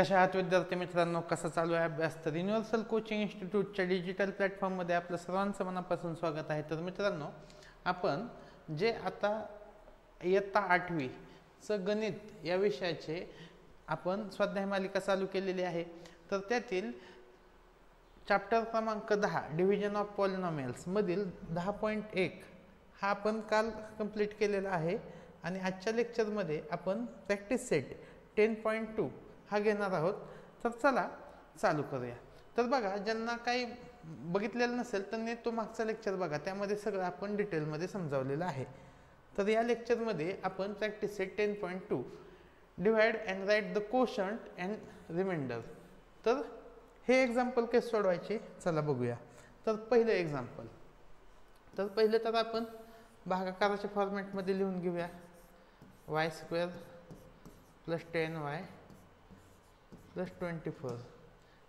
कशा आहात विद्यार्थी मित्रांनो, कसा चालू आहे अभ्यास? तर युनिव्हर्सल कोचिंग इन्स्टिट्यूटच्या डिजिटल प्लॅटफॉर्ममध्ये आपलं सर्वांचं मनापासून स्वागत आहे. तर मित्रांनो, आपण जे आता इयत्ता 8वीचं गणित या विषयाचे आपण स्वाध्याय मालिका चालू केलेली आहे. तर त्यातील चॅप्टर क्रमांक 10 डिव्हिजन ऑफ पॉलिनॉमियल्स मधील 10.1 हा आपण काल कंप्लीट केलेला आहे आणि आजच्या लेक्चरमध्ये आपण प्रॅक्टिस सेट 10.2 हा घेणार आहोत. तर चला चालू करूया. तर बघा, ज्यांना काही बघितलेलं नसेल त्यांनी तो मागचा लेक्चर बघा, त्यामध्ये सगळं आपण डिटेलमध्ये समजावलेलं आहे. तर या लेक्चरमध्ये आपण practice set 10.2 divide and write the quotient and remainder. तर हे एक्झाम्पल कसे सोडवायचे चला बघूया. तर पहिलं एक्झाम्पल, तर पहिलं तर आपण भागाकाराच्या फॉर्मॅटमध्ये लिहून घेऊया. y² + 10y + 24.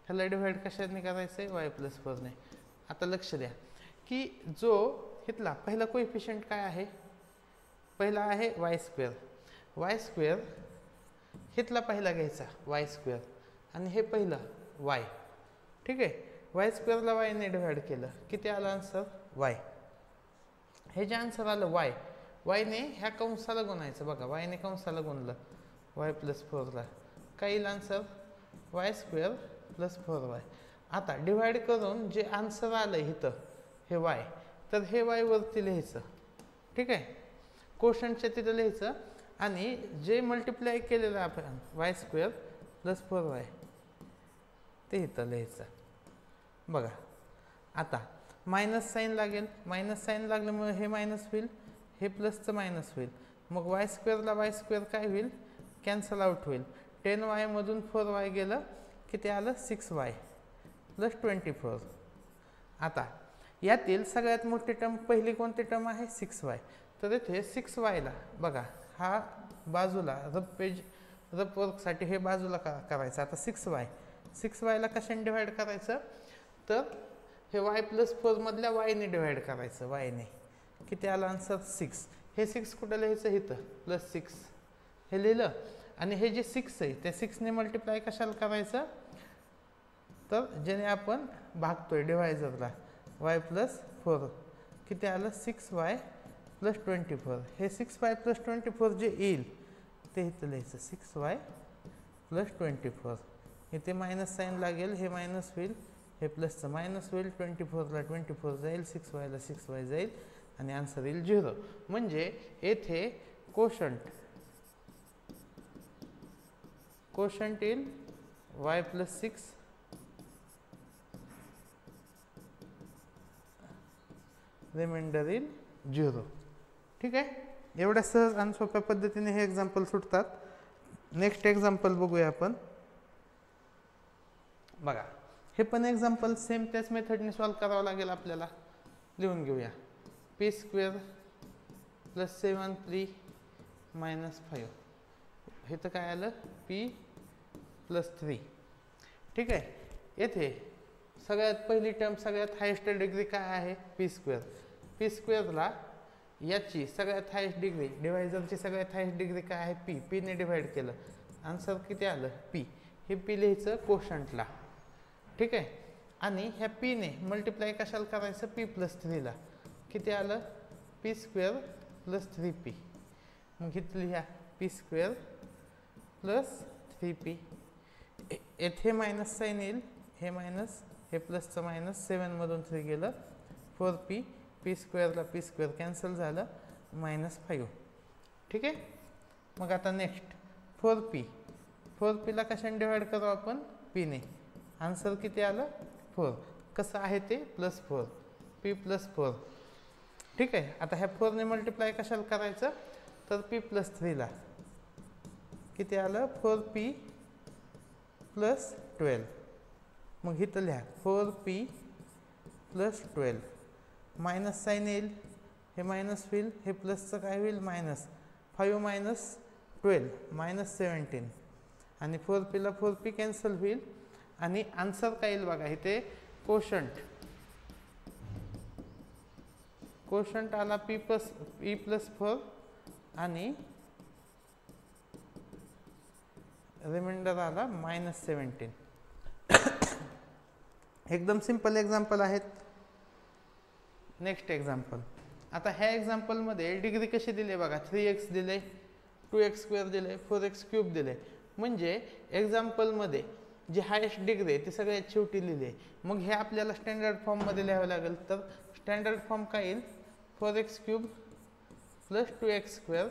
ह्याला डिवाइड कशाने करायचं आहे? y + 4 ने. आता लक्ष द्या की जो इथला पहिला कोएफिशियंट काय आहे? पहिला आहे y². y² इथला पहिला घ्यायचा y² आणि हे पहिलं y. ठीक आहे, y² ला y ने डिवाइड केलं, किती आलं आन्सर? y. हे जे आन्सर आलं y ने ह्या कंसाला गुणायचं. बघा, y ने कंसाला गुणलं y + 4 ला, काय येईल आन्सर? y² + 4y. आता डिवाइड करून जे आन्सर आलं इथं हे y, तर हे y वरती लिहायचं. ठीक आहे, कोशंटच्या तिथं लिहायचं आणि जे मल्टिप्लाय केलेलं आपण y² + 4y ते इथं लिहायचं. बघा, आता मायनस साईन लागेल. मायनस साईन लागल्यामुळे हे मायनस होईल, हे प्लसचं मायनस होईल. मग y² ला y² काय होईल? कॅन्सल आउट होईल. 10y मधून 4y गेलं, किती आलं? 6y + 24. आता यातील सगळ्यात मोठी टर्म पहिली कोणती टर्म आहे? 6y. तर इथे 6y ला बघा, हा बाजूला रफ वर्कसाठी हे बाजूला करायचं. आता 6y ला कशाने डिवाइड करायचं? तर हे y + 4 मधल्या y ने डिवाइड करायचं. y ने किती आलं आन्सर? 6. हे 6 कुठं लिहायचं? इथं +6 हे लिहिलं आणि हे जे 6 आहे त्या 6 ने मल्टिप्लाय कशाला करायचं? तर ज्याने आपण भागतोय डिवायझरला, y + 4 किती आलं? 6y + 24. हे 6y + 24 जे येईल ते इथं लिहायचं 6y + 24. इथे मायनस साईन लागेल, हे मायनस होईल, हे प्लसचं मायनस होईल. 24 ला 24 जाईल, 6y ला 6y जाईल आणि आन्सर येईल 0. म्हणजे येथे कोशंट येईल y + 6 रिमाइंडर येईल 0. ठीक आहे, एवढ्या सहज आणि सोप्या पद्धतीने हे एक्झाम्पल सुटतात. नेक्स्ट एक्झाम्पल बघूया आपण. बघा, हे पण एक्झाम्पल सेम त्याच मेथडने सॉल्व करावं लागेल आपल्याला. लिहून घेऊया. p² + 7p - 5. हे तर काय आलं? p + 3. ठीक आहे, येथे सगळ्यात पहिली टर्म सगळ्यात हायेस्ट डिग्री काय आहे? p². p² ला याची सगळ्यात हायेस्ट डिग्री, डिवायझरची सगळ्यात हायेस्ट डिग्री काय आहे? p ने डिवाइड केलं, आन्सर किती आलं? p. हे p लिहायचं कोशंटला. ठीक आहे, आणि ह्या p ने मल्टिप्लाय कशाला करायचं? p + 3 ला, किती आलं? p² + 3p. मग इथं लिहा p² + 3p. येथे मायनस साईन येईल, हे मायनस, हे प्लसचं मायनस, 7 मधून 3 गेलं, 4p. p² ला p² कॅन्सल झालं, -5. ठीक आहे, मग आता नेक्स्ट 4p ला कशाने डिवाइड करू आपण? p ने. आन्सर किती आलं? 4. कसं आहे ते? +4, p + 4. ठीक आहे, आता ह्या 4 ने मल्टिप्लाय कशाला करायचं? तर p + 3 ला, किती आलं? 4p + 12. मग इथं लिहा 4p + 12. मायनस साईन येईल, हे मायनस होईल, हे प्लसचं काय होईल? मायनस. 5 - 12 -17 आणि 4p ला 4p कॅन्सल होईल आणि आन्सर काय येईल बघा. इथे कोशंट आला p + 4 आणि रिमाइंडर आला -17. एकदम सिंपल एक्झाम्पल आहेत. Next example. आता ह्या एक्झाम्पलमध्ये डिग्री कशी दिली बघा, 3x दिले, 2x² दिले, 4x³ दिले. म्हणजे एक्झाम्पलमध्ये जी हायेस्ट डिग्री आहे ती सगळ्यात शेवटी लिहिली आहे. मग हे आपल्याला स्टँडर्ड फॉर्ममध्ये लिहावं लागेल. तर स्टँडर्ड फॉर्म काय येईल, 4x³ + 2x²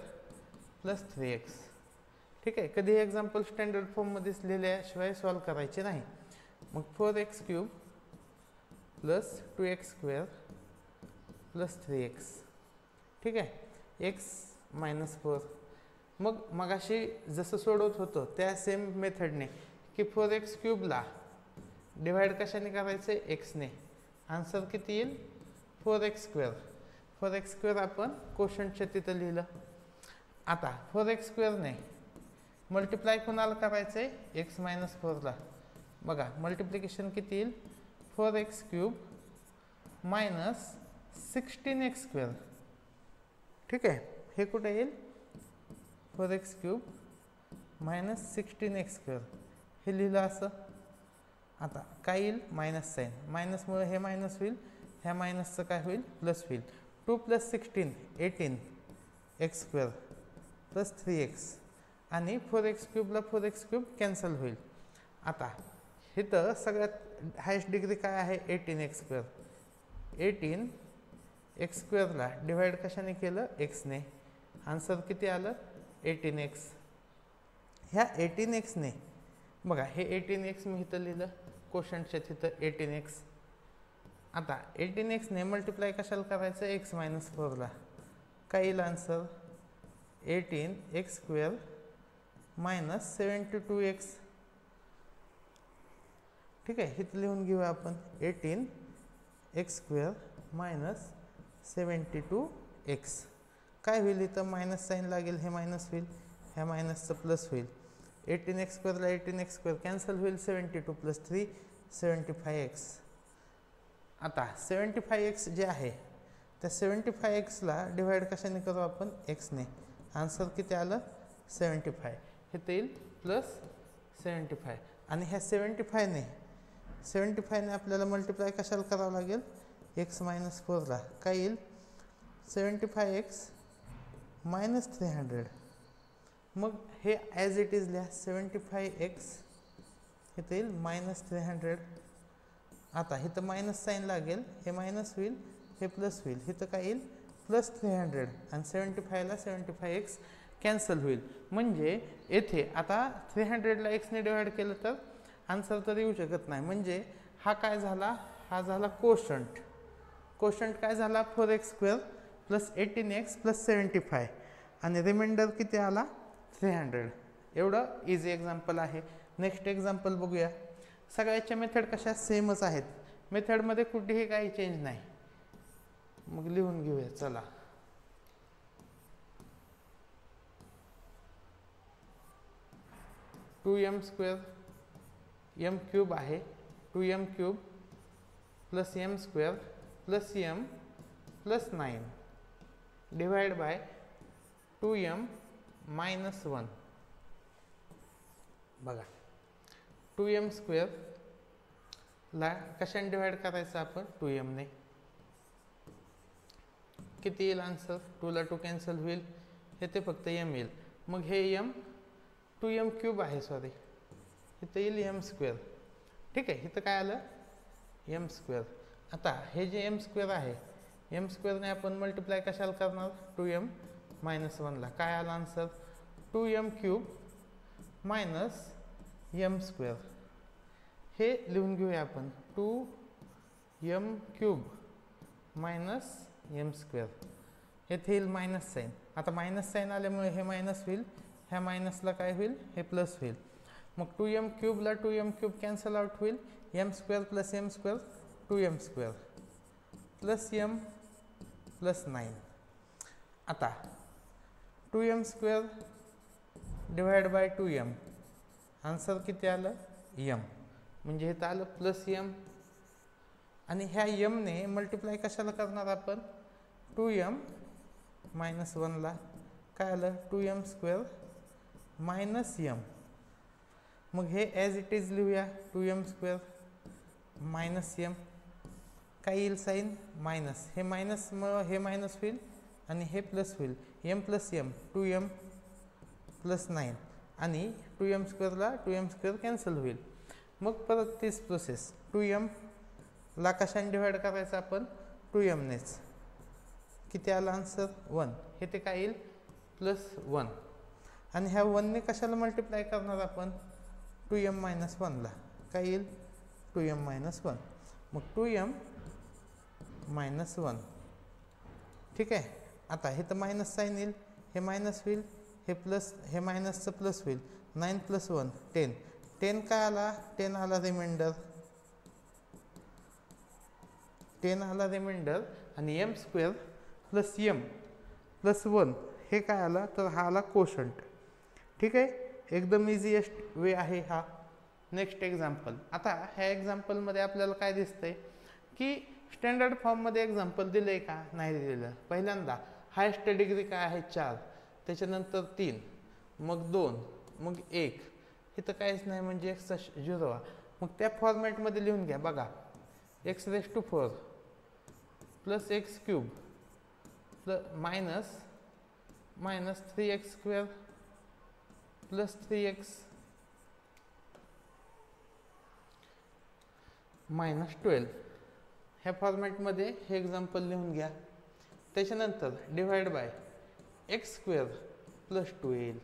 + 3x. ठीक आहे. कधी हे एक्झाम्पल स्टँडर्ड फॉर्ममध्येच लिहिल्याशिवाय सॉल्व करायचे नाही. मग 4x³ + 2x² + 3x. ठीक आहे. x - 4. मग मगाशी जसं सोडवत होतो त्या सेम मेथडने की 4x³ ला डिवाइड कशाने करायचं, x ने. आन्सर किती येईल, 4x². 4x² आपण क्वोशंटच्या तिथं लिहिलं. आता 4x² ने मल्टिप्लाय कोणाला करायचं आहे, x - 4 ला. बघा मल्टिप्लिकेशन किती येईल, 4x³ - 16x². ठीक आहे. हे कुठे येईल, 4x³ - 16x². हे लिहिलं असं. आता काय येईल, मायनस साईन. मायनसमुळे हे मायनस होईल, ह्या मायनसचं काय होईल, प्लस होईल. 2 + 16 18x² + 3x. आणि 4x³ ला 4x³ कॅन्सल होईल. आता इथं सगळ्यात हायेस्ट डिग्री काय आहे, 18x². 18x² ला डिवाइड कशाने केलं, x ने. आन्सर किती आलं, 18x. ह्या 18x ने बघा हे 18x मी इथं लिहिलं क्वोशंटच्या तिथं 18x. आता 18x ने मल्टिप्लाय कशाला करायचं, x - 4 ला. काय येईल आन्सर, 18x² - 72x. ठीक आहे. इथं लिहून घेऊया आपण 18x² - 72x. काय होईल, इथं मायनस साईन लागेल, हे मायनस होईल, ह्या मायनसचं प्लस होईल. 18x² ला 18x² कॅन्सल होईल, 72 + 3 75x. आता 75x जे आहे त्या 75x ला डिवाइड कशाने करू आपण, x ने. आन्सर किती आलं, 75. हे येईल +75. आणि ह्या 75 ने आपल्याला मल्टिप्लाय कशाला करावं लागेल, x - 4 ला. काय येईल, 75x - 300. मग हे ॲज इट इज लिहा, 75x इथं येईल -300. आता इथं मायनस साईन लागेल, हे मायनस होईल, हे प्लस होईल. इथं काय येईल, +300. आणि 75 ला 75x कॅन्सल होईल. म्हणजे येथे आता 300 ला x ने डिवाइड केलं तर आन्सर तर येऊ शकत नाही. म्हणजे हा काय झाला, हा झाला क्वोशंट. क्वोशंट काय झाला, 4x² + 18x + 75. आणि रिमाइंडर किती आला, 300. एवढं इझी एक्झाम्पल आहे. नेक्स्ट एक्झाम्पल बघूया. सगळ्याच्या मेथड कशा सेमच आहेत, मेथडमध्ये कुठेही काही चेंज नाही. मग लिहून घेऊया चला. (2m²) m³ आहे, 2m³ + m² + m + 9 divide by 2m - 1. बघा 2m² ला कशाने डिवाइड करायचं आपण, 2m ने. किती येईल आन्सर, 2 ला 2 कॅन्सल होईल, हे ते फक्त m येईल. मग हे m 2m³ आहे, सॉरी इथं येईल m². ठीक आहे. इथं काय आलं, m². आता हे जे m² आहे, m² ने आपण मल्टिप्लाय कशाला करणार, 2m - 1 ला. काय आलं आन्सर, 2m³ - m². हे लिहून घेऊया आपण, 2m³ - m². येथे येईल मायनस साईन. आता मायनस साईन आल्यामुळे हे मायनस होईल, ह्या मायनसला काय होईल, हे प्लस होईल. मग 2m³ ला 2m³ कॅन्सल आउट होईल, m² + m² 2m² + m + 9. आता 2m² divide by 2m. Answer किती आलं, m. म्हणजे हे तर आलं +m. आणि ह्या m ने मल्टिप्लाय कशाला करणार आपण, 2m - 1 ला. काय आलं, 2m² - m. मग हे ॲज इट इज लिहूया 2m² मायनस एम, काय येईल साईन मायनस, हे मायनसमुळं हे मायनस होईल आणि हे प्लस होईल, m plus m 2m plus 9 आणि 2m² ला 2m² कॅन्सल होईल. मग परत तीच प्रोसेस 2m ला कशाने डिवाइड करायचं आपण 2m नेच, किती आला आन्सर 1, हे ते काय येईल प्लस 1 आणि ह्या 1 ने कशाला मल्टिप्लाय करणार आपण 2m मायनस 1 ला, काय येईल 2m मायनस 1, मग 2m मायनस 1. ठीक आहे. आता हे तर मायनस साईन येईल, हे मायनस होईल, हे प्लस, हे मायनसचं प्लस होईल, 9 प्लस 1 10, 10 काय आला 10 आला रिमाइंडर, 10 आला रिमाइंडर आणि m² प्लस m प्लस 1 हे काय आला तर हा आला कोशंट. ठीक आहे, एकदम इझिएस्ट वे आहे हा. Next example. आता ह्या एक्झाम्पलमध्ये आपल्याला काय दिसतंय की स्टँडर्ड फॉर्ममध्ये एक्झाम्पल दिलं आहे का नाही दिलेलं. पहिल्यांदा हायेस्ट डिग्री काय आहे 4, त्याच्यानंतर 3, मग 2, मग 1, इथं काहीच नाही म्हणजे x 0. मग त्या फॉर्मॅटमध्ये लिहून घ्या बघा, x⁴ plus x³ plus minus 3x² plus 3x minus 12. ह्या फॉर्मॅटमध्ये हे एक्झाम्पल लिहून घ्या. त्याच्यानंतर डिवाइड बाय x² प्लस 2 येईल,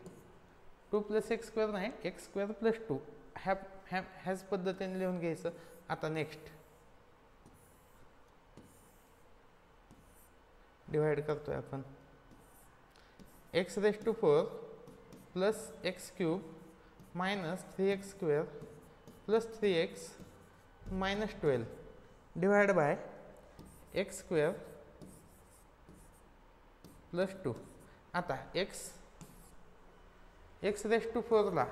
2 प्लस x² नाही x² प्लस 2, ह्याच पद्धतीने लिहून घ्यायचं. आता नेक्स्ट डिवाइड करतोय आपण, x⁴ plus x³ minus 3x² plus 3x minus 12 divide by x² plus 2. आता x⁴ ला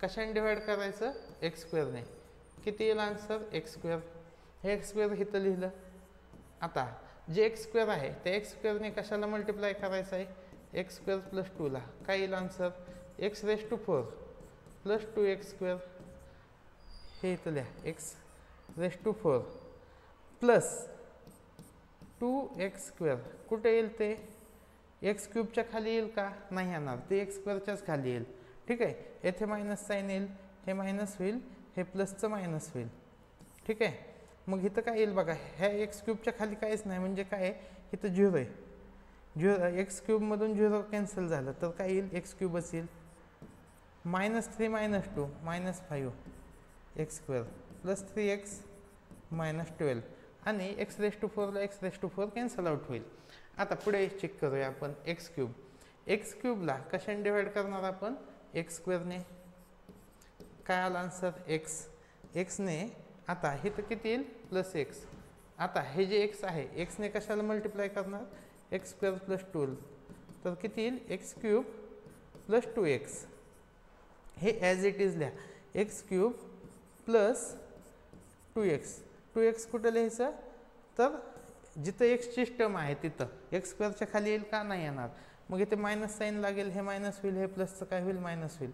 कशाने डिवाइड करायचं x² ने, किती येईल आन्सर x², हे x² इथं लिहिलं. आता जे x² आहे त्या x² ने कशाला मल्टिप्लाय करायचं आहे x² प्लस 2 ला, काय येईल आन्सर x⁴ प्लस 2x², हे इथं लिहा x⁴ प्लस 2x², कुठे येईल ते x³ च्या खाली येईल का नाही येणार, ते x² च्याच खाली येईल. ठीक आहे, येथे मायनस साईन येईल, हे मायनस होईल, हे प्लसचं मायनस होईल. ठीक आहे, मग इथं काय येईल बघा, ह्या x³ च्या खाली काहीच नाही म्हणजे काय आहे इथं 0 आहे, 0 x³ मधून 0 कॅन्सल झालं तर काय येईल x³ येईल, -3 - 2 -5 x² प्लस 3x मायनस 12 आणि x⁴ ला x⁴ कॅन्सल आउट होईल. आता पुढे चेक करूया आपण x³ ला कशाने डिवाइड करणार आपण x² ने, काय आला आन्सर x ने. आता हे तर किती येईल प्लस x. आता हे जे x आहे x ने कशाला मल्टिप्लाय करणार x² प्लस 2, तर किती येईल x³ प्लस 2x, हे ॲज इट इज लिहा x³ प्लस 2x कुठं लिहायचं तर जिथं x ची टर्म आहे तिथं x² च्या खाली येईल का नाही येणार, मग इथे मायनस साईन लागेल, हे मायनस होईल, हे प्लसचं काय होईल मायनस होईल,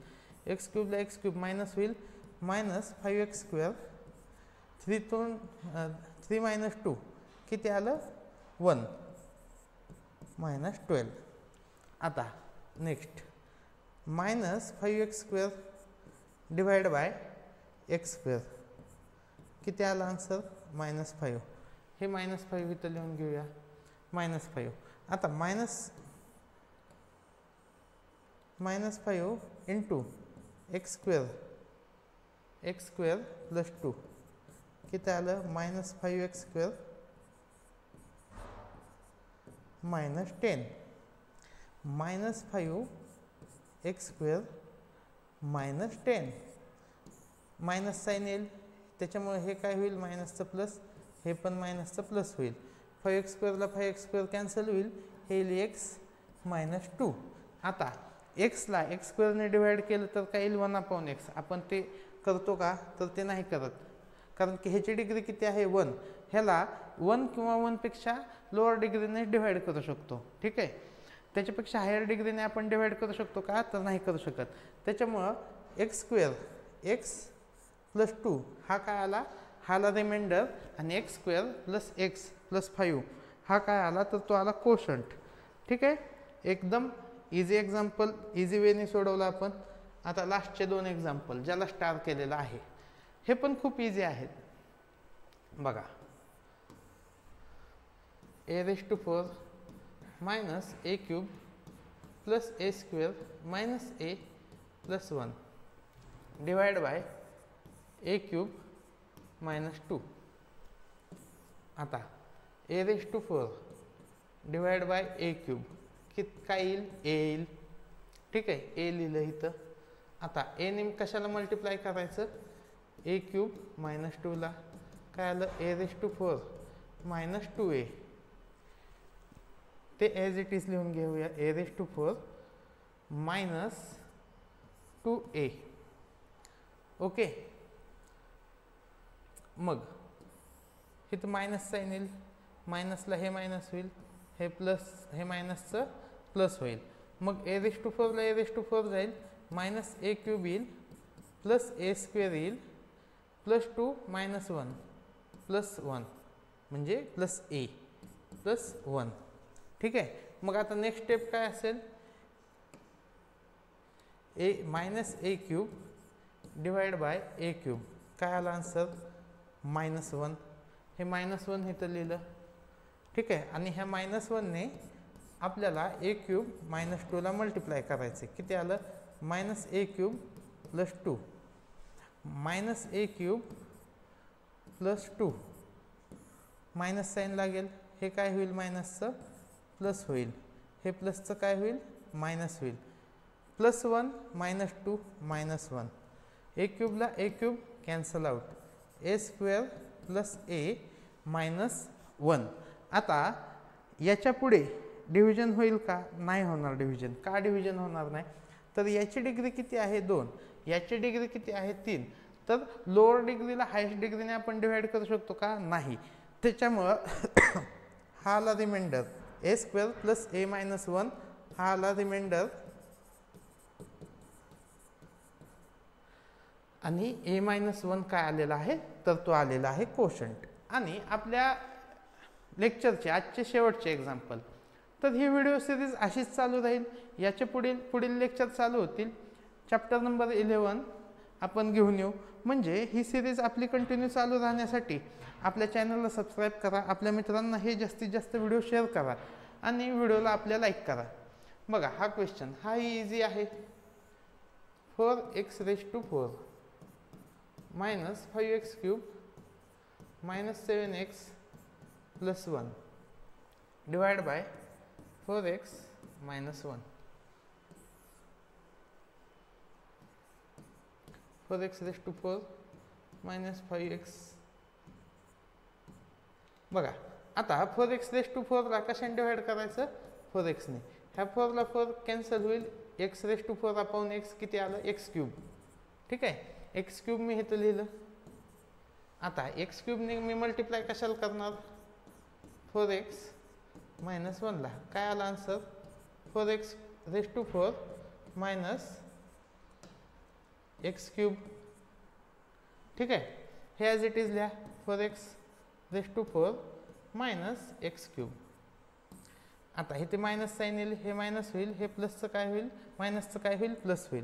x³ ला x³ मायनस होईल, मायनस 5x², 3 मायनस 2 किती आलं 1 मायनस 12. आता next minus 5x² divide by x², किती आला आन्सर -5, हे -5 इथं लिहून घेऊया -5. आता -5 इंटू x² प्लस 2 किती आलं -5x² minus 10, -5x² minus 10, minus sign येईल त्याच्यामुळे हे काय होईल मायनसचं प्लस, हे पण मायनसचं प्लस होईल, 5x² ला 5x² कॅन्सल होईल, हे येईल x मायनस 2. आता x ला x² ने डिवाइड केलं तर काय येईल 1/x. आपण ते करतो का तर ते नाही करत, कारण की ह्याची डिग्री किती आहे 1, ह्याला 1 किंवा 1 पेक्षा लोअर डिग्रीने डिवाइड करू शकतो. ठीक आहे, त्याच्यापेक्षा हायर डिग्रीने आपण डिवाइड करू शकतो का तर नाही करू शकत. त्याच्यामुळं x² एक्स प्लस 2 हा काय आला, हाला रिमाइंडर, आणि x square plus x plus 5 हा काय आला, तर तो आला कोशंट. ठीक आहे, एकदम इझी एक्झाम्पल, इझी वेने सोडवलं आपण. आता लास्टचे 2 एक्झाम्पल ज्याला स्टार केलेलं आहे हे पण खूप इझी आहेत. बघा, a⁴ minus a³ plus a² minus a plus 1 divide by a³ minus 2. आता a⁴ डिवाइड बाय a³ काय येईल, a येईल. ठीक आहे, a लिहिलं इथं. आता a ने कशाला मल्टिप्लाय करायचं, a³ मायनस 2 ला. काय आलं, a⁴ मायनस 2a. ते ॲज इट इज लिहून घेऊया, a⁴ मायनस 2a. ओके, मग इथं मायनस साईन येईल, मायनसला हे मायनस होईल, हे प्लस, हे मायनसचं प्लस होईल. मग a⁴ ला a⁴ जाईल, मायनस a³ येईल, प्लस a² येईल, प्लस 2 मायनस 1 प्लस 1 म्हणजे प्लस a प्लस 1. ठीक आहे, मग आता नेक्स्ट स्टेप काय असेल, minus a³ divide by a³. काय आला आन्सर, मायनस 1. हे मायनस 1 इथं लिहिलं. ठीक आहे, आणि ह्या मायनस 1 ने आपल्याला a³ मायनस 2 ला मल्टिप्लाय करायचे. किती आलं, minus a³ plus 2 minus a³ plus 2. Minus sign लागेल, हे काय होईल, मायनसचं प्लस होईल, हे प्लसचं काय होईल, मायनस होईल. Plus 1 minus 2 minus 1. a³ ला a³ cancel out, a² plus a minus 1. आता याच्या पुढे डिव्हिजन होईल का, नाही होणार डिव्हिजन. का डिव्हिजन होणार नाही, तर याची डिग्री किती आहे, 2. याची डिग्री किती आहे, 3. तर लोअर डिग्रीला हायस्ट डिग्रीने आपण डिवाइड करू शकतो का, नाही. त्याच्यामुळं हा आला reminder a² plus a minus 1, हा आला रिमाइंडर, आणि a मायनस 1 काय आलेला आहे, तर तो आलेला आहे कोशंट. आणि आपल्या लेक्चरचे आजचे शेवटचे एक्झाम्पल. तर ही व्हिडिओ सिरीज अशीच चालू राहील. याचे पुढील लेक्चर चालू होतील. चॅप्टर नंबर 11 आपण घेऊन येऊ. म्हणजे ही सिरीज आपली कंटिन्यू चालू राहण्यासाठी आपल्या चॅनलला सबस्क्राईब करा, आपल्या मित्रांना हे जास्तीत जास्त व्हिडिओ शेअर करा, आणि व्हिडिओला आपल्या लाईक करा. बघा, हा क्वेश्चन हाही इझी आहे. 4x⁴ minus 5x³ minus 7x plus 1 divide by 4x minus 1. 4x⁴ minus 5x. बघा, आता 4x⁴ ला कशाने डिवाइड करायचं, 4x ने. ह्या 4 ला 4 कॅन्सल होईल, x⁴ अपॉन x किती आलं, x³. ठीक आहे, x³ मी इथं लिहिलं. आता x³ ने मी मल्टिप्लाय कशाला करणार, 4x मायनस 1 ला. काय आला आन्सर, 4x⁴ मायनस x³. ठीक आहे, हे ॲज इट इज लिहा, 4x⁴ मायनस x³. आता इथे मायनस साईन येईल, हे मायनस होईल, हे प्लसचं काय होईल, मायनसचं काय होईल, प्लस होईल.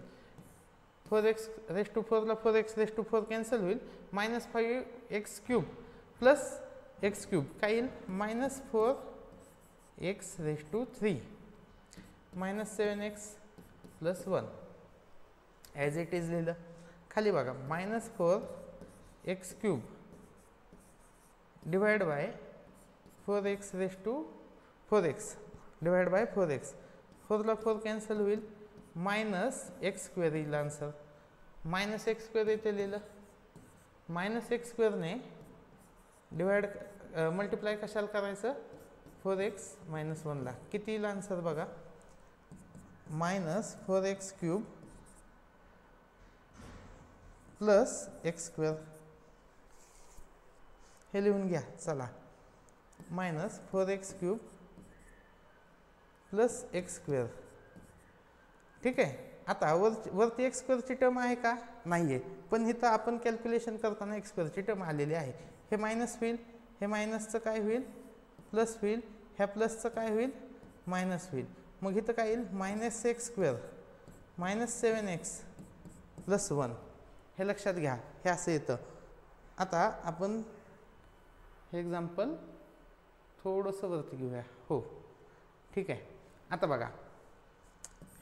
4x⁴ ला 4x⁴ कॅन्सल होईल, मायनस 5x³ प्लस x³ काय येईल, minus 4x⁴ minus 7x plus 1. As it is लिहिलं. खाली बघा, minus 4x³ divide by 4x divide by 4x. 4 ला 4 कॅन्सल होईल, मायनस x² येईल आन्सर. मायनस x² इथे लिहिलं. मायनस x² ने डिवाइड मल्टिप्लाय कशाला करायचं, 4x मायनस 1 ला. किती येईल आन्सर बघा, मायनस 4x³ प्लस x². हे लिहून घ्या, चला. Minus 4x³ plus x². ठीक आहे, आता वरती एक्स स्क्वेअरची टर्म आहे का? नाही आहे, पण इथं आपण कॅल्क्युलेशन करताना एक्स स्क्वेअरची टर्म आलेली आहे. हे मायनस होईल, हे मायनसचं काय होईल? प्लस होईल, ह्या प्लसचं काय होईल? मायनस होईल. मग इथं काय येईल? Minus x square minus 7x plus 1. हे लक्षात घ्या, हे असं येतं. आता आपण हे एक्झाम्पल थोडंसं वरती घेऊया. हो ठीक आहे. आता बघा,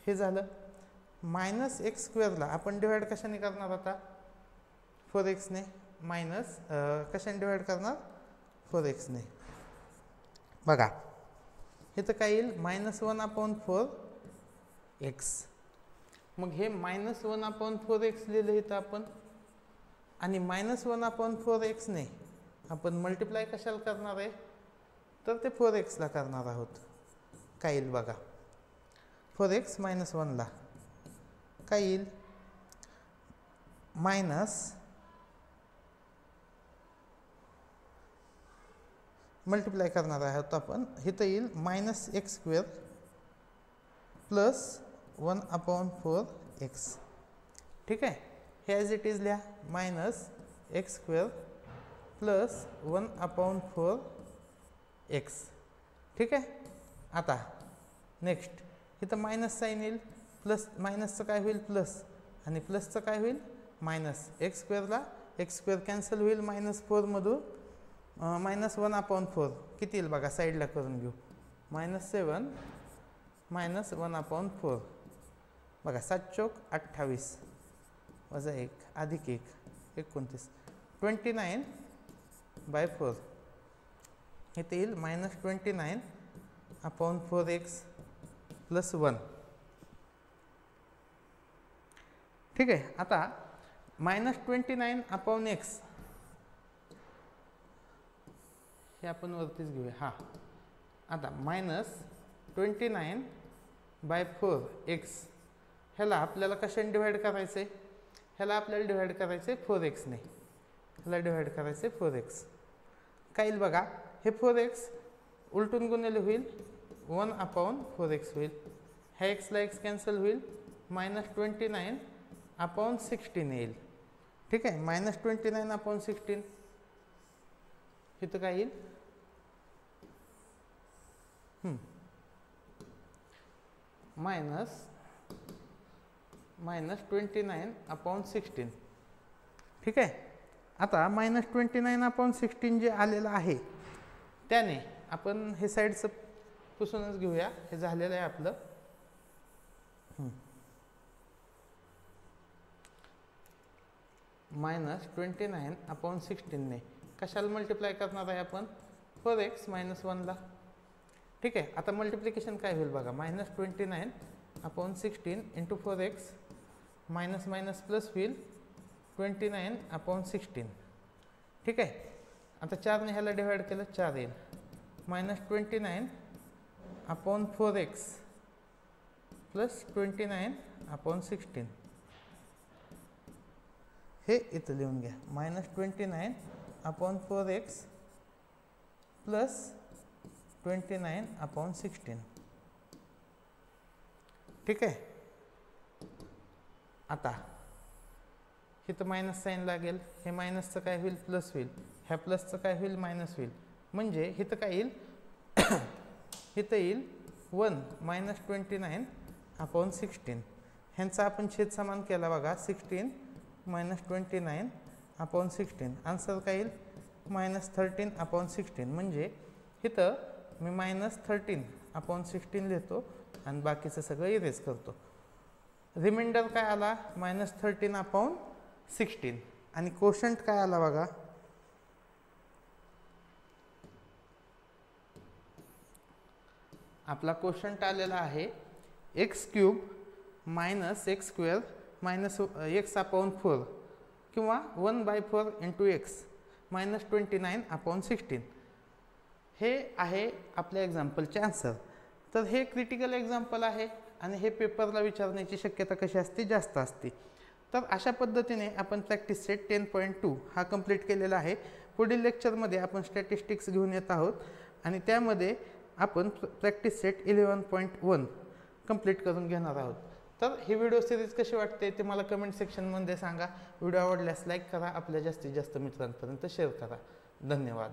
हे झालं. मायनस एक्स स्क्वेअरला आपण डिवाइड कशाने करणार? आता 4xने. मायनस कशाने डिवाइड करणार? 4xने. बघा इथं काय येईल? -1/4x. मग हे -1/4x लिहिलं इथं आपण, आणि -1/4x ने आपण मल्टिप्लाय कशाला करणार आहे? तर ते 4x ला करणार आहोत. काय येईल बघा? 4x - 1 ला काय येईल? मल्टिप्लाय करणार आहोत आपण. इथं येईल -x² प्लस 1/4x. ठीक आहे. हे ॲज इट इज लिहा. -x² plus 1/4x. ठीक आहे. आता नेक्स्ट इथं मायनस साईन येईल, प्लस मायनसचं काय होईल? प्लस, आणि प्लसचं काय होईल? मायनस. एक्स स्क्वेअरला एक्स स्क्वेअर कॅन्सल होईल -4मधून. -1/4 किती येईल बघा? साईडला करून घेऊ. -7 - 1/4. बघा 7 चौक 28 वजा 1 अधिक 1 29. 29/4. इथे येईल -29/4x प्लस 1. ठीक आहे. आता -29/x हे आपण वरतीच घेऊया. हां, आता -29/4x ह्याला आपल्याला कशाने डिवाइड करायचं आहे? ह्याला आपल्याला डिवाइड करायचं आहे 4xने. ह्याला डिवाइड करायचं आहे 4x. काय येईल बघा? हे 4x उलटून गुणिले होईल 1/4x होईल. ह्या एक्सला एक्स कॅन्सल होईल. -29/16 येईल. ठीक आहे. -29/16 इथं काय येईल? -29/16. ठीक आहे. आता -29/16 जे आलेलं आहे त्याने आपण हे साईडचं पुसूनच घेऊया. हे झालेलं आहे आपलं. -29/16 ने कशाला मल्टिप्लाय करणार आहे आपण? 4x - 1 ला. ठीक आहे. आता मल्टिप्लिकेशन काय होईल बघा? -29/16 into 4x minus minus plus होईल 29/16. ठीक आहे. आता 4ने ह्याला डिवाइड केलं 4 येईल. -29/4x plus 29/16. हे इथं लिहून घ्या. -29/4x plus 29/16. ठीक आहे. आता इथं मायनस साईन लागेल. हे मायनसचं काय होईल? प्लस होईल. ह्या प्लसचं काय होईल? मायनस होईल. म्हणजे इथं काय येईल? इथं येईल 1 - 29/16. ह्यांचा आपण छेद समान केला बघा. 16 - 29/16. आन्सर काय येईल? -13/16. म्हणजे इथं मी -13/16 लिहितो आणि बाकीचं सगळं इरेज करतो. रिमाइंडर काय आला? -13/16. आणि कोशंट काय आला बघा? आपला कोशंट आलेला आहे x³ - x² - x/4 किंवा 1/4 इंटू x -29/16. हे आहे आपल्या एक्झाम्पलचे आन्सर. तर हे क्रिटिकल एक्झाम्पल आहे आणि हे पेपरला विचारण्याची शक्यता कशी असते? जास्त असते. तर अशा पद्धतीने आपण प्रॅक्टिस सेट 10.2 हा कंप्लीट केलेला आहे. पुढील लेक्चरमध्ये आपण स्टॅटिस्टिक्स घेऊन येत आहोत आणि त्यामध्ये आपण प्रॅक्टिस सेट 11.1 कंप्लीट करून घेणार आहोत. तर ही व्हिडिओ सिरीज कशी वाटते ते मला कमेंट सेक्शनमध्ये सांगा. व्हिडिओ आवडल्यास लाईक करा, आपल्या जास्तीत जास्त मित्रांपर्यंत शेअर करा. धन्यवाद.